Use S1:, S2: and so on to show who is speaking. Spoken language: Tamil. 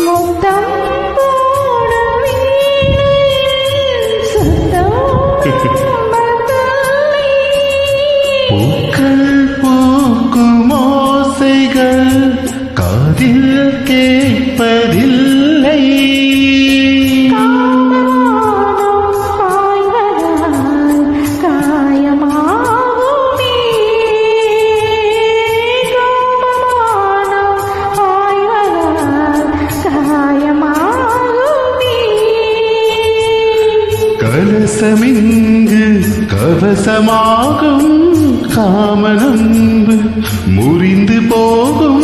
S1: முத்தம் போடும் வீணையில் சத்தம் வந்தல்லை.
S2: பூக்கள் பூக்கும் ஓசைகள் காதில் கேட்பதில்லை.
S1: காந்தவானம் பாய்வதால் காயமாகுமே. காந்தவானம் பாய்வதால் காயமாகுமே.
S2: கலசமிங்கு கவசமாகும் காமனம்பு முறிந்து போகும்.